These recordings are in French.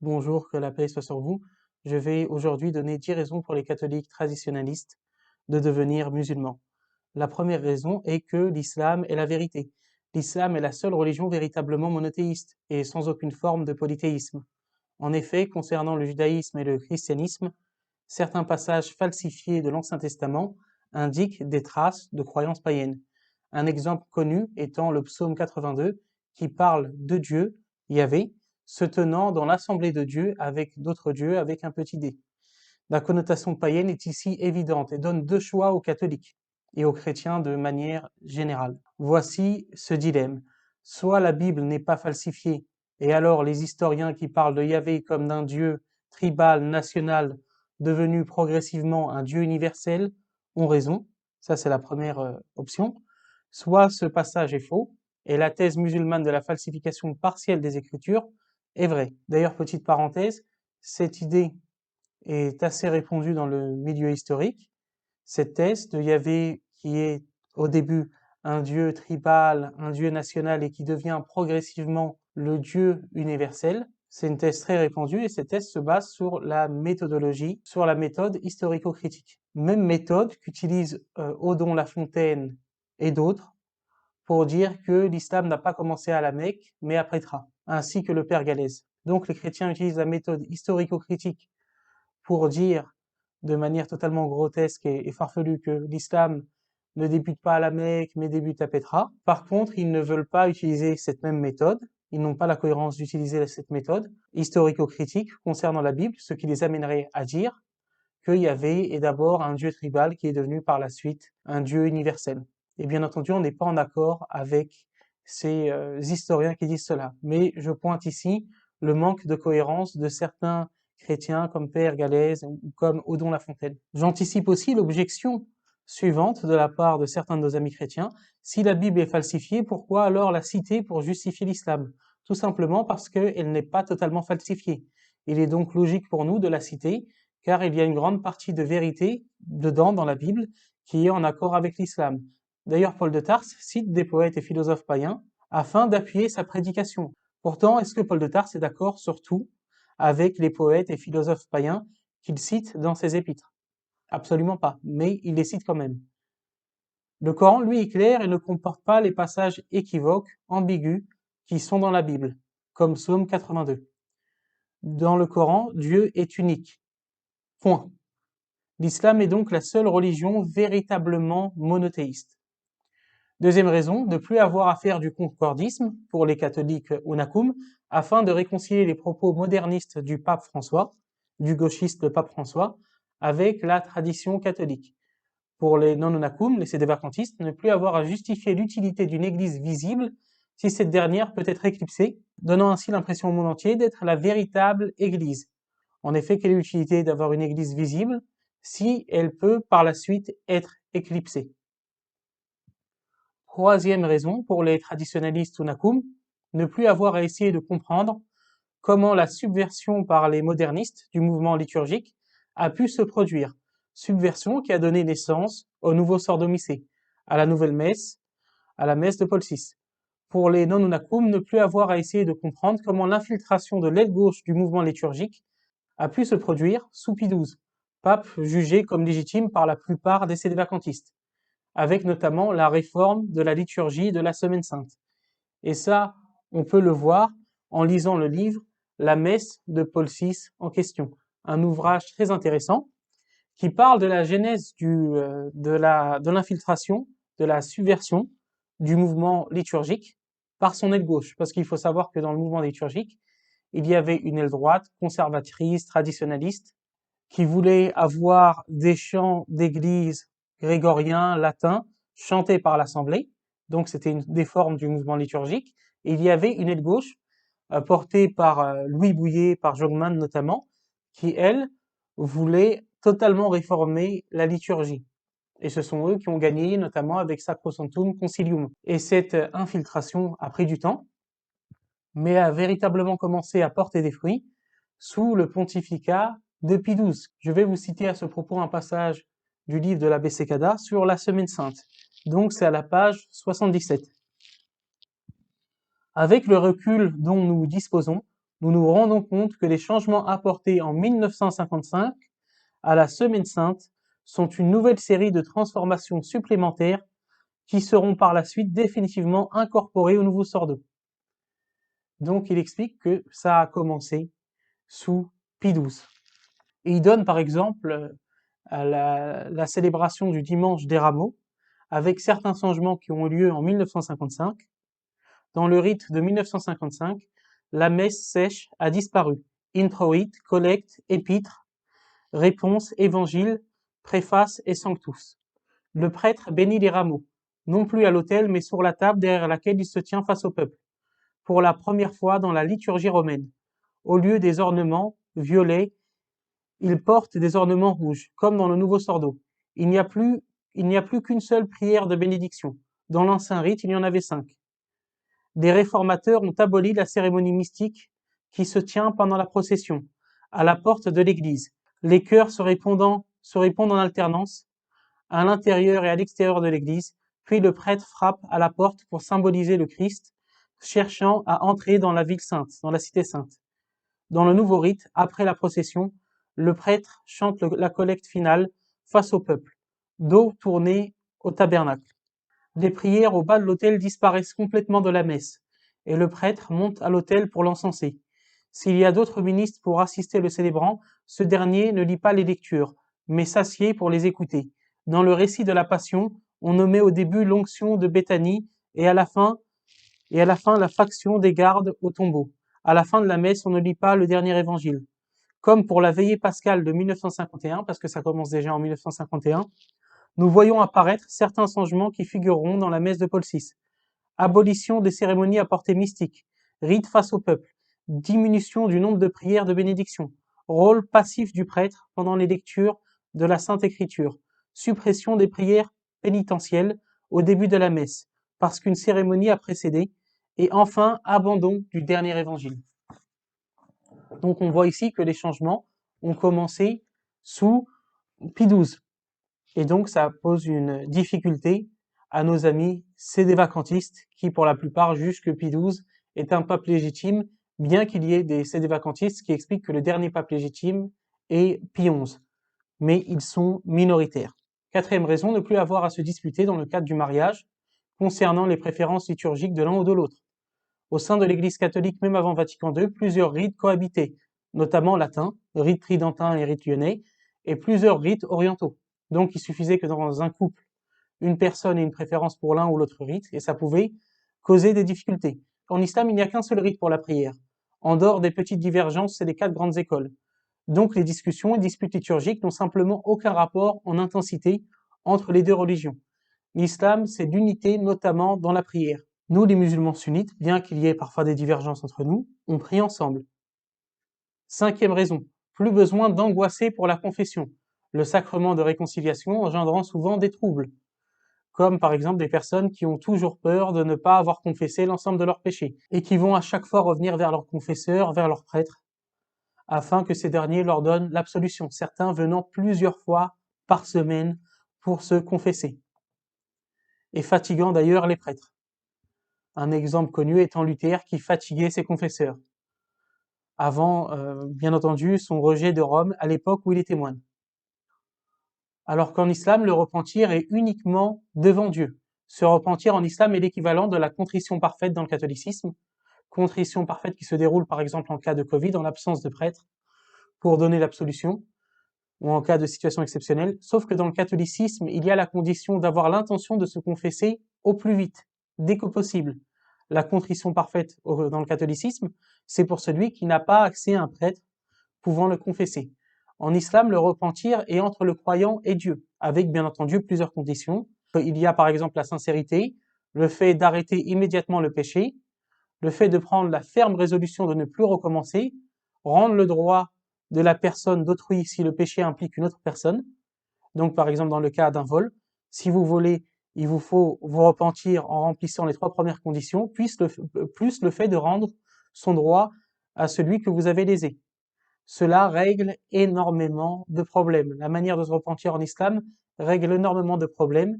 Bonjour, que la paix soit sur vous. Je vais aujourd'hui donner 10 raisons pour les catholiques traditionalistes de devenir musulmans. La première raison est que l'islam est la vérité. L'islam est la seule religion véritablement monothéiste et sans aucune forme de polythéisme. En effet, concernant le judaïsme et le christianisme, certains passages falsifiés de l'Ancien Testament indiquent des traces de croyances païennes. Un exemple connu étant le psaume 82 qui parle de Dieu, Yahvé, se tenant dans l'assemblée de Dieu avec d'autres dieux avec un petit d. La connotation païenne est ici évidente et donne deux choix aux catholiques et aux chrétiens de manière générale. Voici ce dilemme. Soit la Bible n'est pas falsifiée, et alors les historiens qui parlent de Yahvé comme d'un dieu tribal, national, devenu progressivement un dieu universel, ont raison. Ça, c'est la première option. Soit ce passage est faux, et la thèse musulmane de la falsification partielle des Écritures est vraie. D'ailleurs, petite parenthèse, cette idée est assez répandue dans le milieu historique. Cette thèse de Yahvé qui est au début un dieu tribal, un dieu national et qui devient progressivement le dieu universel, c'est une thèse très répandue et cette thèse se base sur la méthodologie, sur la méthode historico-critique. Même méthode qu'utilisent Odon Lafontaine et d'autres pour dire que l'islam n'a pas commencé à la Mecque, mais à Petra, ainsi que le père Galèze. Donc les chrétiens utilisent la méthode historico-critique pour dire de manière totalement grotesque et farfelue que l'islam ne débute pas à la Mecque, mais débute à Petra. Par contre, ils ne veulent pas utiliser cette même méthode. Ils n'ont pas la cohérence d'utiliser cette méthode historico-critique concernant la Bible, ce qui les amènerait à dire qu'il y avait d'abord un dieu tribal qui est devenu par la suite un dieu universel. Et bien entendu, on n'est pas en accord avec ces historiens qui disent cela. Mais je pointe ici le manque de cohérence de certains chrétiens comme Père Galèze ou comme Odon Lafontaine. J'anticipe aussi l'objection suivante de la part de certains de nos amis chrétiens. Si la Bible est falsifiée, pourquoi alors la citer pour justifier l'islam? Tout simplement parce qu'elle n'est pas totalement falsifiée. Il est donc logique pour nous de la citer, car il y a une grande partie de vérité dedans dans la Bible qui est en accord avec l'islam. D'ailleurs, Paul de Tarse cite des poètes et philosophes païens afin d'appuyer sa prédication. Pourtant, est-ce que Paul de Tarse est d'accord sur tout avec les poètes et philosophes païens qu'il cite dans ses épîtres? Absolument pas, mais il les cite quand même. Le Coran, lui, est clair et ne comporte pas les passages équivoques, ambigus, qui sont dans la Bible, comme Psaume 82. Dans le Coran, Dieu est unique. Point. L'islam est donc la seule religion véritablement monothéiste. Deuxième raison, ne plus avoir à faire du concordisme, pour les catholiques unakum, afin de réconcilier les propos modernistes du pape François, du gauchiste le pape François, avec la tradition catholique. Pour les non-unakum, les sédévacantistes, ne plus avoir à justifier l'utilité d'une église visible si cette dernière peut être éclipsée, donnant ainsi l'impression au monde entier d'être la véritable église. En effet, quelle est l'utilité d'avoir une église visible si elle peut par la suite être éclipsée? Troisième raison, pour les traditionalistes unakum, ne plus avoir à essayer de comprendre comment la subversion par les modernistes du mouvement liturgique a pu se produire. Subversion qui a donné naissance au nouveau sordomicée, à la nouvelle messe, à la messe de Paul VI. Pour les non-unakum, ne plus avoir à essayer de comprendre comment l'infiltration de l'aile gauche du mouvement liturgique a pu se produire sous Pie XII, pape jugé comme légitime par la plupart des sédévacantistes, avec notamment la réforme de la liturgie de la Semaine Sainte. Et ça, on peut le voir en lisant le livre La messe de Paul VI en question, un ouvrage très intéressant qui parle de la genèse de l'infiltration, de la subversion du mouvement liturgique par son aile gauche. Parce qu'il faut savoir que dans le mouvement liturgique, il y avait une aile droite, conservatrice, traditionnaliste, qui voulait avoir des chants d'église grégoriens, latins, chantés par l'Assemblée. Donc c'était une des formes du mouvement liturgique. Et il y avait une aile gauche, portée par Louis Bouillet, par Jogman notamment, qui, elle, voulait totalement réformer la liturgie. Et ce sont eux qui ont gagné, notamment avec Sacrosanctum Concilium. Et cette infiltration a pris du temps, mais a véritablement commencé à porter des fruits sous le pontificat de Pie XII. Je vais vous citer à ce propos un passage du livre de l'abbé Secada sur la Semaine Sainte. Donc c'est à la page 77. Avec le recul dont nous disposons, nous nous rendons compte que les changements apportés en 1955 à la Semaine Sainte sont une nouvelle série de transformations supplémentaires qui seront par la suite définitivement incorporées au nouveau Sordo. Donc il explique que ça a commencé sous Pie XII. Et il donne par exemple la célébration du dimanche des Rameaux, avec certains changements qui ont eu lieu en 1955. Dans le rite de 1955, la messe sèche a disparu. Introit, collecte, épître, réponse, évangile, préface et sanctus. Le prêtre bénit les rameaux, non plus à l'autel mais sur la table derrière laquelle il se tient face au peuple, pour la première fois dans la liturgie romaine. Au lieu des ornements violets, il porte des ornements rouges, comme dans le nouveau Sordo. Il n'y a plus qu'une seule prière de bénédiction. Dans l'ancien rite, il y en avait 5. Des réformateurs ont aboli la cérémonie mystique qui se tient pendant la procession, à la porte de l'église. Les chœurs se répondent en alternance, à l'intérieur et à l'extérieur de l'église, puis le prêtre frappe à la porte pour symboliser le Christ, cherchant à entrer dans la ville sainte, dans la cité sainte. Dans le nouveau rite, après la procession, le prêtre chante la collecte finale face au peuple, dos tourné au tabernacle. Les prières au bas de l'autel disparaissent complètement de la messe, et le prêtre monte à l'autel pour l'encenser. S'il y a d'autres ministres pour assister le célébrant, ce dernier ne lit pas les lectures, mais s'assied pour les écouter. Dans le récit de la Passion, on nommait au début l'onction de Béthanie et à la fin la faction des gardes au tombeau. À la fin de la messe, on ne lit pas le dernier évangile. Comme pour la veillée pascale de 1951, parce que ça commence déjà en 1951, nous voyons apparaître certains changements qui figureront dans la messe de Paul VI. Abolition des cérémonies à portée mystique, rite face au peuple, diminution du nombre de prières de bénédiction, rôle passif du prêtre pendant les lectures de la Sainte Écriture, suppression des prières pénitentielles au début de la messe, parce qu'une cérémonie a précédé, et enfin abandon du dernier évangile. Donc on voit ici que les changements ont commencé sous Pie XII. Et donc ça pose une difficulté à nos amis sédévacantistes qui pour la plupart jugent que Pie XII est un pape légitime, bien qu'il y ait des sédévacantistes qui expliquent que le dernier pape légitime est Pie XI. Mais ils sont minoritaires. Quatrième raison, ne plus avoir à se disputer dans le cadre du mariage concernant les préférences liturgiques de l'un ou de l'autre. Au sein de l'Église catholique, même avant Vatican II, plusieurs rites cohabitaient, notamment latin, rite tridentin et rite lyonnais, et plusieurs rites orientaux. Donc il suffisait que dans un couple, une personne ait une préférence pour l'un ou l'autre rite, et ça pouvait causer des difficultés. En islam, il n'y a qu'un seul rite pour la prière. En dehors des petites divergences, c'est les 4 grandes écoles. Donc les discussions et disputes liturgiques n'ont simplement aucun rapport en intensité entre les deux religions. L'islam, c'est l'unité, notamment dans la prière. Nous, les musulmans sunnites, bien qu'il y ait parfois des divergences entre nous, on prie ensemble. 5e raison, plus besoin d'angoisser pour la confession. Le sacrement de réconciliation engendrant souvent des troubles, comme par exemple des personnes qui ont toujours peur de ne pas avoir confessé l'ensemble de leurs péchés, et qui vont à chaque fois revenir vers leur confesseur, vers leur prêtre, afin que ces derniers leur donnent l'absolution, certains venant plusieurs fois par semaine pour se confesser, et fatiguant d'ailleurs les prêtres. Un exemple connu étant Luther qui fatiguait ses confesseurs, avant, bien entendu, son rejet de Rome à l'époque où il était moine. Alors qu'en islam, le repentir est uniquement devant Dieu. Se repentir en islam est l'équivalent de la contrition parfaite dans le catholicisme, contrition parfaite qui se déroule par exemple en cas de Covid, en l'absence de prêtre, pour donner l'absolution, ou en cas de situation exceptionnelle, sauf que dans le catholicisme, il y a la condition d'avoir l'intention de se confesser au plus vite, dès que possible. La contrition parfaite dans le catholicisme, c'est pour celui qui n'a pas accès à un prêtre pouvant le confesser. En islam, le repentir est entre le croyant et Dieu, avec bien entendu plusieurs conditions. Il y a par exemple la sincérité, le fait d'arrêter immédiatement le péché, le fait de prendre la ferme résolution de ne plus recommencer, rendre le droit de la personne d'autrui si le péché implique une autre personne. Donc par exemple dans le cas d'un vol, si vous volez, il vous faut vous repentir en remplissant les 3 premières conditions, plus le fait de rendre son droit à celui que vous avez lésé. Cela règle énormément de problèmes. La manière de se repentir en islam règle énormément de problèmes,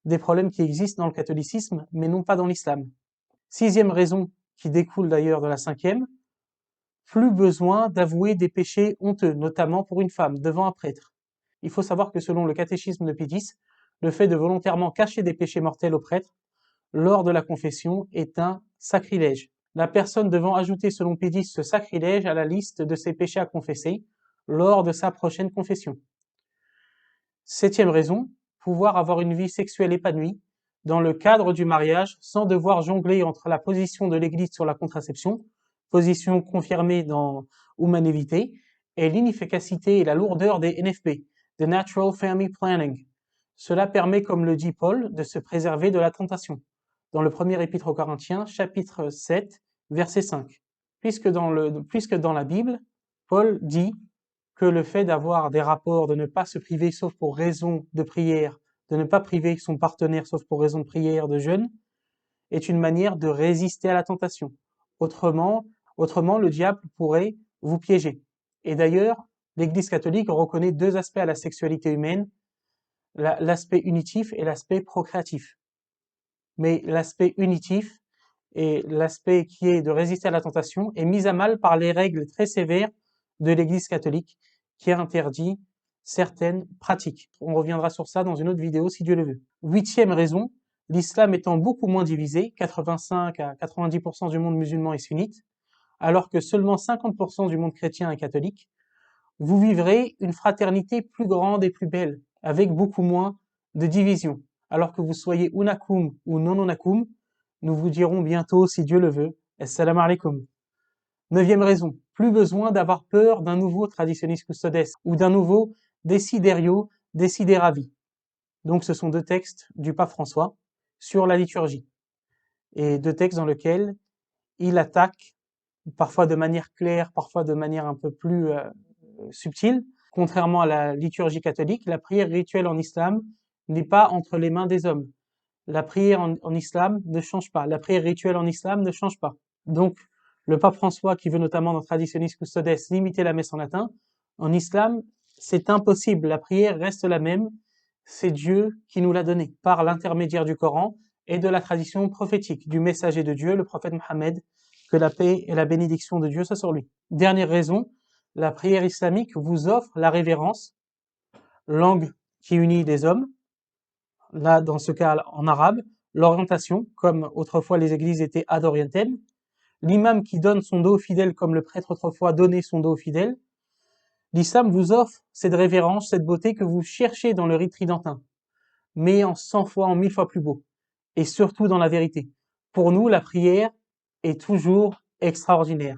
des problèmes qui existent dans le catholicisme, mais non pas dans l'islam. 6e raison, qui découle d'ailleurs de la 5e, plus besoin d'avouer des péchés honteux, notamment pour une femme, devant un prêtre. Il faut savoir que selon le catéchisme de Pie X, le fait de volontairement cacher des péchés mortels au prêtre lors de la confession est un sacrilège. La personne devant ajouter selon Pie X ce sacrilège à la liste de ses péchés à confesser lors de sa prochaine confession. Septième raison, pouvoir avoir une vie sexuelle épanouie dans le cadre du mariage sans devoir jongler entre la position de l'Église sur la contraception, position confirmée dans Humanité, et l'inefficacité et la lourdeur des NFP, The Natural Family Planning. Cela permet, comme le dit Paul, de se préserver de la tentation. Dans le premier épître aux Corinthiens, chapitre 7, verset 5. Puisque dans la Bible, Paul dit que le fait d'avoir des rapports, de ne pas se priver sauf pour raison de prière, de ne pas priver son partenaire sauf pour raison de prière, de jeûne, est une manière de résister à la tentation. Autrement, le diable pourrait vous piéger. Et d'ailleurs, l'Église catholique reconnaît deux aspects à la sexualité humaine, l'aspect unitif et l'aspect procréatif. Mais l'aspect unitif et l'aspect qui est de résister à la tentation est mis à mal par les règles très sévères de l'Église catholique qui interdit certaines pratiques. On reviendra sur ça dans une autre vidéo si Dieu le veut. Huitième raison, l'islam étant beaucoup moins divisé, 85 à 90% du monde musulman est sunnite, alors que seulement 50% du monde chrétien est catholique, vous vivrez une fraternité plus grande et plus belle, avec beaucoup moins de divisions. Alors que vous soyez unakum ou non unakum, nous vous dirons bientôt, si Dieu le veut, Assalamu alaikum. Neuvième raison, plus besoin d'avoir peur d'un nouveau traditionis custodes ou d'un nouveau desiderio desideravi. Donc ce sont deux textes du pape François sur la liturgie. Et deux textes dans lesquels il attaque, parfois de manière claire, parfois de manière un peu plus subtile. Contrairement à la liturgie catholique, la prière rituelle en islam n'est pas entre les mains des hommes. La prière en islam ne change pas. La prière rituelle en islam ne change pas. Donc, le pape François, qui veut notamment dans Traditionis Custodes limiter la messe en latin, en islam, c'est impossible. La prière reste la même. C'est Dieu qui nous l'a donnée par l'intermédiaire du Coran et de la tradition prophétique du messager de Dieu, le prophète Mohammed, que la paix et la bénédiction de Dieu soient sur lui. Dernière raison, la prière islamique vous offre la révérence, langue qui unit les hommes, là dans ce cas en arabe, l'orientation, comme autrefois les églises étaient ad-orientales, l'imam qui donne son dos aux fidèles comme le prêtre autrefois donnait son dos aux fidèles. L'islam vous offre cette révérence, cette beauté que vous cherchez dans le rite tridentin, mais en 100 fois, en 1000 fois plus beau, et surtout dans la vérité. Pour nous, la prière est toujours extraordinaire.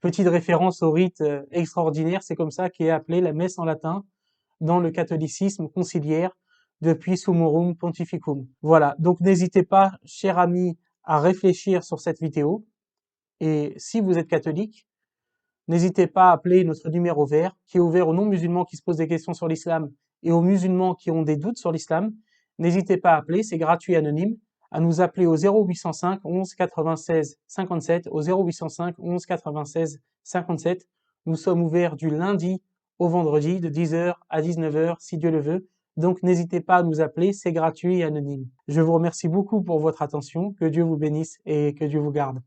Petite référence au rite extraordinaire, c'est comme ça qu'est appelée la messe en latin dans le catholicisme conciliaire depuis Summorum Pontificum. Voilà, donc n'hésitez pas, chers amis, à réfléchir sur cette vidéo. Et si vous êtes catholique, n'hésitez pas à appeler notre numéro vert, qui est ouvert aux non-musulmans qui se posent des questions sur l'islam et aux musulmans qui ont des doutes sur l'islam. N'hésitez pas à appeler, c'est gratuit et anonyme, à nous appeler au 0805 11 96 57, au 0805 11 96 57. Nous sommes ouverts du lundi au vendredi de 10h à 19h si Dieu le veut. Donc n'hésitez pas à nous appeler, c'est gratuit et anonyme. Je vous remercie beaucoup pour votre attention, que Dieu vous bénisse et que Dieu vous garde.